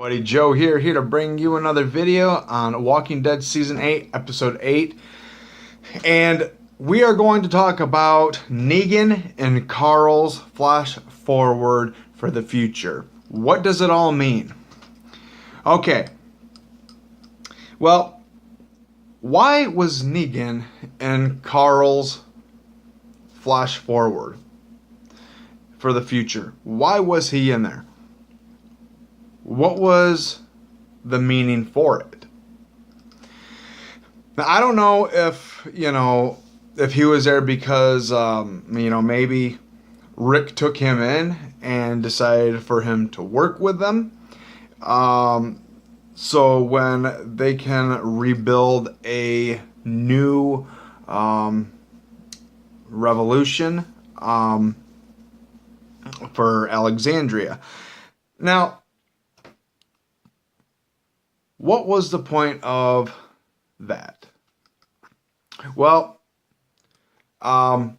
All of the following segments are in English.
Buddy Joe here to bring you another video on Walking Dead Season 8, Episode 8. And we are going to talk about Negan and Carl's flash forward for the future. What does it all mean? Okay. Well, why was Negan and Carl's flash forward for the future? Why was he in there? What was the meaning for it? Now, I don't know if he was there because maybe Rick took him in and decided for him to work with them. So when they can rebuild a new revolution for Alexandria. Now, what was the point of that? Well, when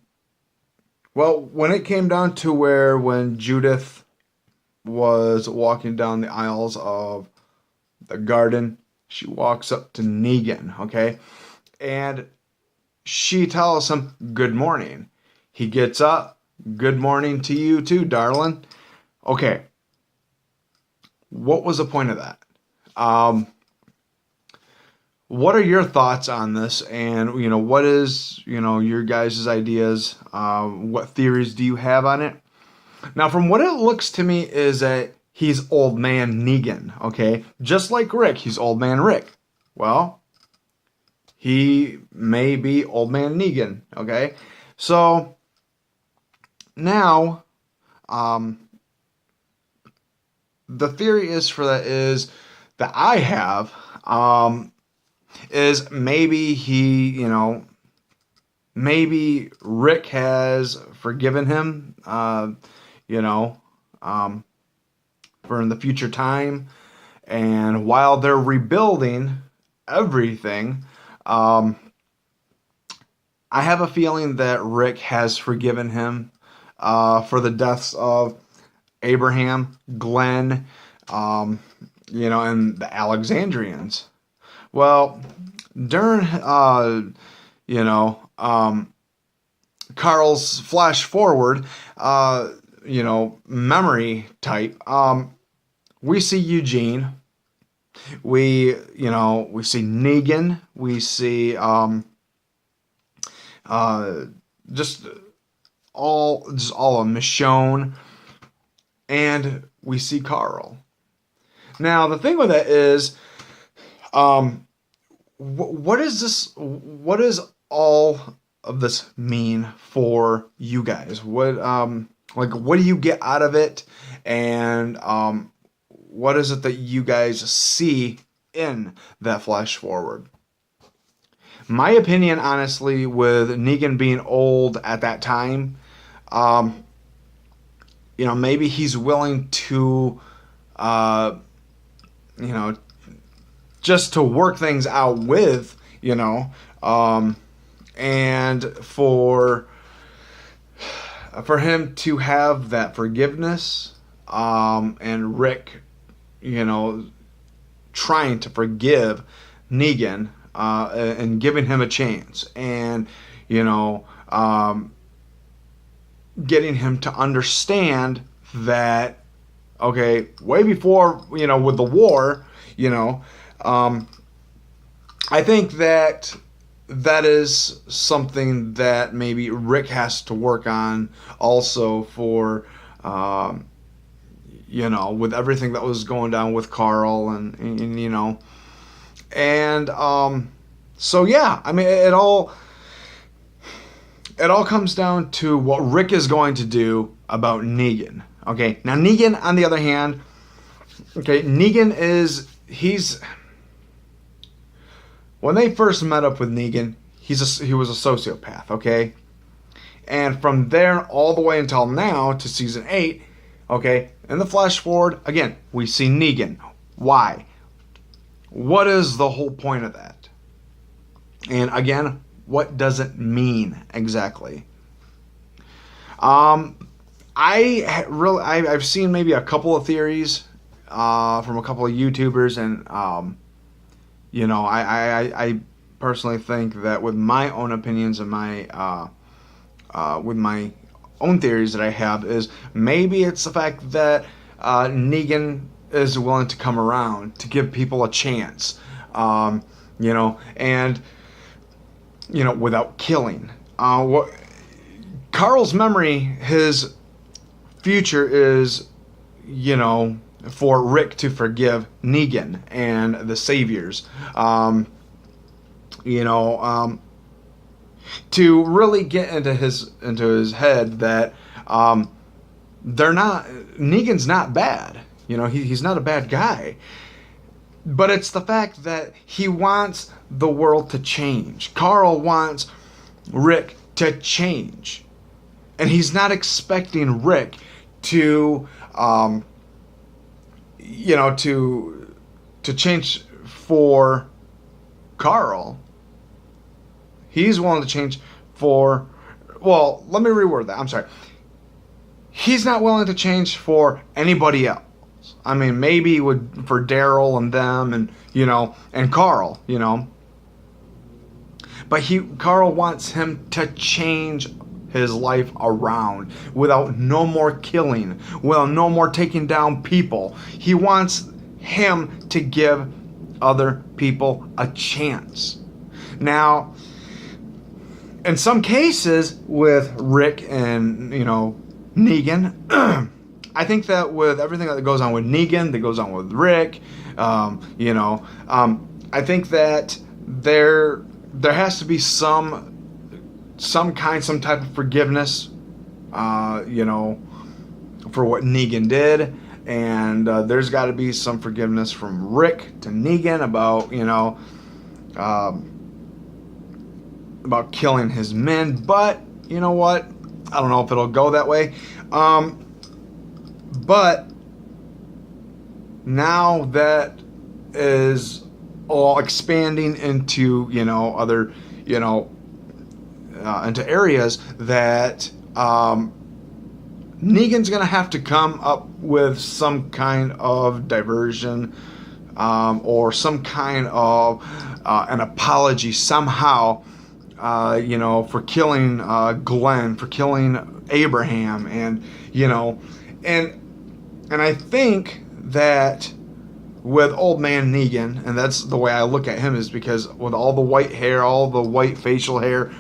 it came down to when Judith was walking down the aisles of the garden, she walks up to Negan, okay? And she tells him, "Good morning." He gets up, "Good morning to you too, darling." Okay. What was the point of that? What are your thoughts on this? And, what is, your guys' ideas? What theories do you have on it? Now, from what it looks to me is that he's old man Negan, okay? Just like Rick, he's old man Rick. Well, he may be old man Negan, okay? So, now, the theory is that I have, is maybe maybe Rick has forgiven him, for in the future time, and while they're rebuilding everything, I have a feeling that Rick has forgiven him, for the deaths of Abraham, Glenn, and the Alexandrians. Well, during, Carl's flash forward, memory type, we see Eugene, we see Negan, we see, just all of Michonne, and we see Carl. Now, the thing with that is, what is this? What does all of this mean for you guys? What what do you get out of it? And what is it that you guys see in that flash forward? My opinion, honestly, with Negan being old at that time, maybe he's willing to, just to work things out with, and for him to have that forgiveness, and Rick, trying to forgive Negan, and giving him a chance, and, getting him to understand that, okay, way before, with the war, I think that is something that maybe Rick has to work on also for, with everything that was going down with Carl and so yeah, I mean, it all comes down to what Rick is going to do about Negan. Okay, now Negan, on the other hand, Negan when they first met up with Negan, he was a sociopath, okay? And from there all the way until now to season 8, okay, in the flash forward, again, we see Negan. Why? What is the whole point of that? And again, what does it mean exactly? I've seen maybe a couple of theories from a couple of YouTubers, and I personally think that with my own opinions and my with my own theories that I have is maybe it's the fact that Negan is willing to come around to give people a chance, and without killing. What Carl's memory, his future is, for Rick to forgive Negan and the Saviors. To really get into his head that Negan's not bad. He's not a bad guy. But it's the fact that he wants the world to change. Carl wants Rick to change. And he's not expecting Rick to to change for Carl. He's willing to change for, well, let me reword that. I'm sorry. He's not willing to change for anybody else. I mean, maybe for Daryl and them and Carl, But Carl wants him to change his life around without no more killing, without no more taking down people. He wants him to give other people a chance. Now, in some cases with Rick and, Negan, I think that with everything that goes on with Negan, that goes on with Rick, I think that there has to be some type of forgiveness, for what Negan did, and there's got to be some forgiveness from Rick to Negan about killing his men. But you know what? I don't know if it'll go that way. But now that is all expanding into other into areas that Negan's gonna have to come up with some kind of diversion or some kind of an apology somehow. For killing Glenn, for killing Abraham, and I think that with old man Negan, and that's the way I look at him, is because with all the white hair, all the white facial hair,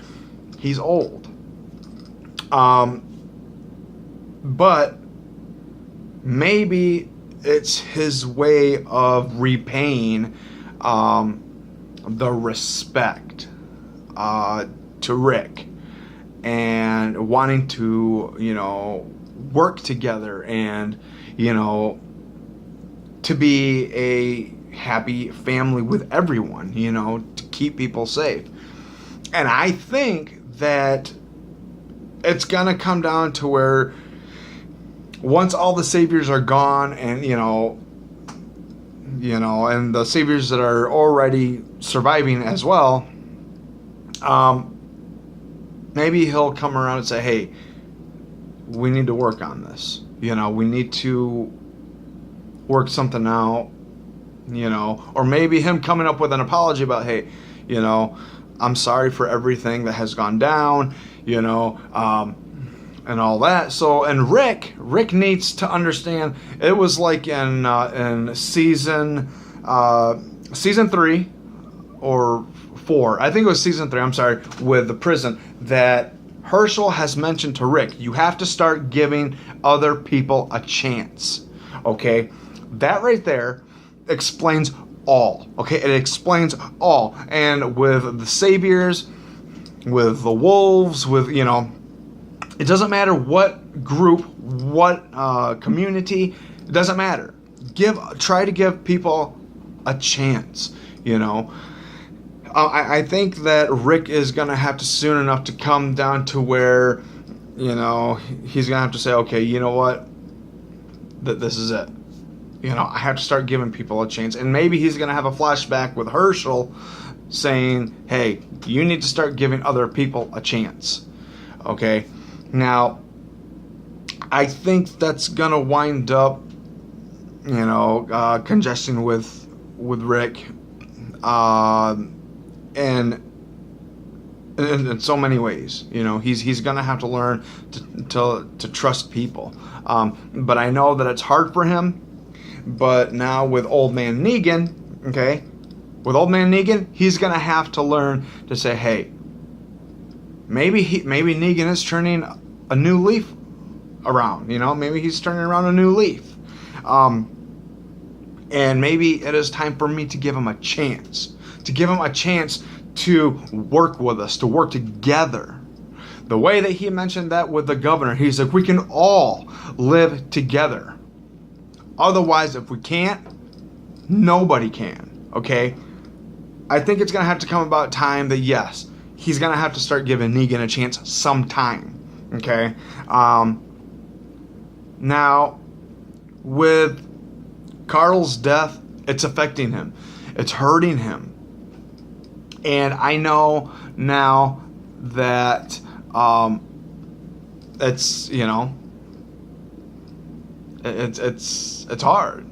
he's old. But maybe it's his way of repaying the respect to Rick and wanting to work together and to be a happy family with everyone, to keep people safe. And I think that it's gonna come down to where once all the Saviors are gone and and the Saviors that are already surviving as well, maybe he'll come around and say, hey, we need to work on this. We need to work something out, or maybe him coming up with an apology about, hey, I'm sorry for everything that has gone down, and all that. So, and Rick needs to understand, it was like in season 3 or 4, I think it was season 3, I'm sorry, with the prison, that Herschel has mentioned to Rick, you have to start giving other people a chance. Okay? That right there explains all. Okay? It explains all. And with the Saviors, with the Wolves, with, it doesn't matter what group, what community, it doesn't matter. Try to give people a chance, I think that Rick is going to have to soon enough to come down to where, he's going to have to say, okay, you know what? This is it. I have to start giving people a chance. And maybe he's going to have a flashback with Herschel saying, hey, you need to start giving other people a chance. Okay? Now, I think that's going to wind up congestion with Rick, and in so many ways. He's gonna have to learn to trust people. But I know that it's hard for him. But now with Old Man Negan, okay, he's gonna have to learn to say, hey, maybe Negan is turning a new leaf around. Maybe he's turning around a new leaf. And maybe it is time for me to give him a chance. To work with us, to work together. The way that he mentioned that with the governor, he's like, we can all live together. Otherwise, if we can't, nobody can, okay? I think it's going to have to come about time that, yes, he's going to have to start giving Negan a chance sometime, okay? Now, with Carl's death, it's affecting him. It's hurting him. And I know now that it's it's hard,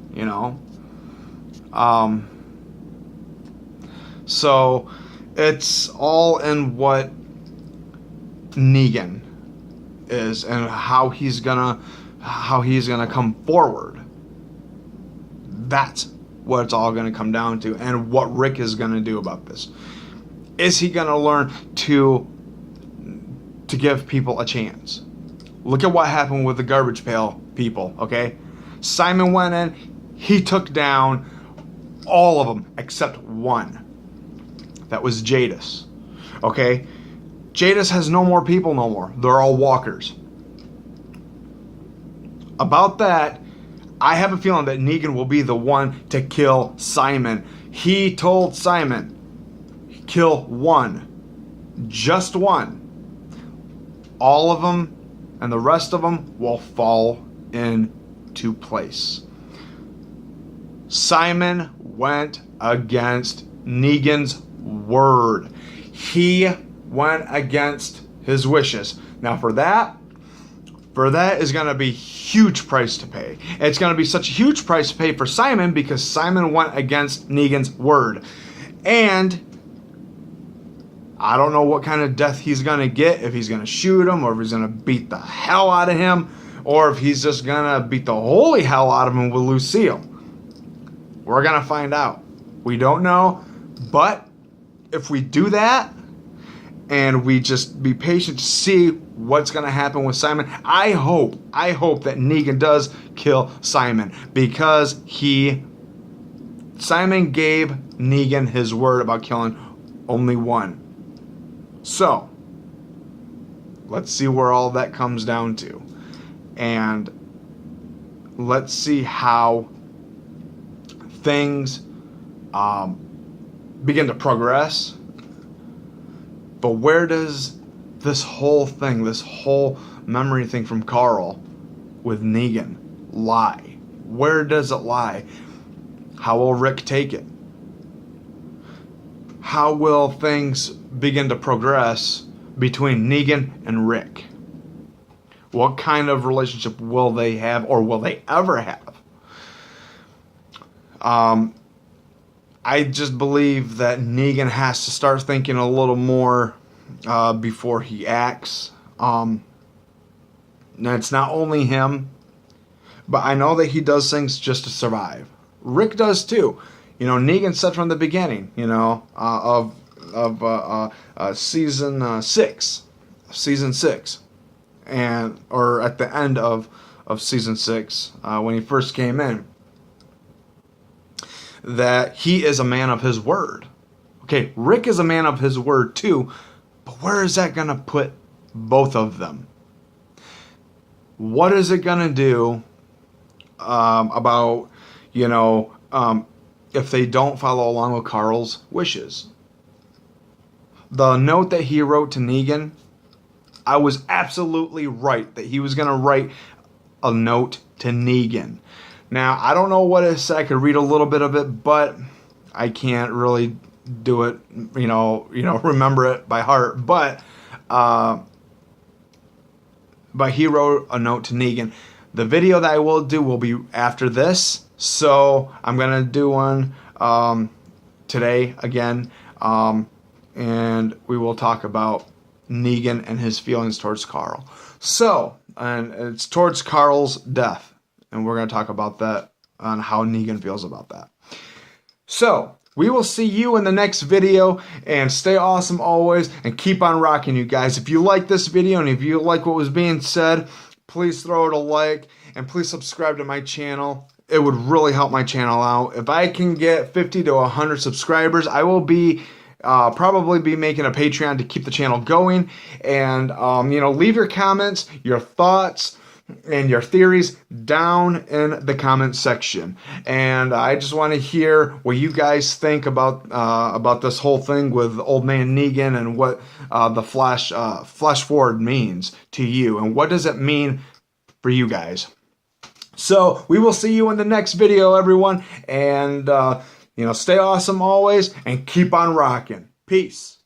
So it's all in what Negan is and how he's gonna come forward. That's what it's all gonna come down to, and what Rick is gonna do about this. Is he gonna learn to give people a chance? Look at what happened with the garbage pail people, okay? Simon went in, he took down all of them except one. That was Jadis, okay? Jadis has no more people no more. They're all walkers. About that, I have a feeling that Negan will be the one to kill Simon. He told Simon, kill one. Just one. All of them and the rest of them will fall into place. Simon went against Negan's word. He went against his wishes. Now for that is going to be huge price to pay. It's going to be such a huge price to pay for Simon because Simon went against Negan's word. And I don't know what kind of death he's going to get, if he's going to shoot him, or if he's going to beat the hell out of him, or if he's just going to beat the holy hell out of him with Lucille. We're going to find out. We don't know, but if we do that, and we just be patient to see what's going to happen with Simon, I hope that Negan does kill Simon, because Simon gave Negan his word about killing only one. So, let's see where all that comes down to. And let's see how things begin to progress. But where does this whole memory thing from Carl with Negan lie? Where does it lie? How will Rick take it? How will things begin to progress between Negan and Rick? What kind of relationship will they have, or will they ever have? I just believe that Negan has to start thinking a little more before he acts. Now, it's not only him, but I know that he does things just to survive. Rick does too. Negan said from the beginning, of season 6, or at the end of season 6, when he first came in, that he is a man of his word. Okay, Rick is a man of his word too, but where is that going to put both of them? What is it going to do about, if they don't follow along with Carl's wishes? The note that he wrote to Negan, I was absolutely right that he was going to write a note to Negan. Now, I don't know what it said. I could read a little bit of it, but I can't really do it, remember it by heart. But he wrote a note to Negan. The video that I will do will be after this, So I'm gonna do one today again, and we will talk about Negan and his feelings towards Carl. So, and it's towards Carl's death, and we're gonna talk about that on how Negan feels about that. So, we will see you in the next video, and stay awesome always, and keep on rocking, you guys. If you like this video, and if you like what was being said, please throw it a like, and please subscribe to my channel. It would really help my channel out. If I can get 50 to 100 subscribers, I will be probably be making a Patreon to keep the channel going. And, leave your comments, your thoughts, and your theories down in the comment section. And I just want to hear what you guys think about this whole thing with Old Man Negan, and what the flash forward means to you, and what does it mean for you guys. So we will see you in the next video, everyone. And stay awesome always, and keep on rocking. Peace.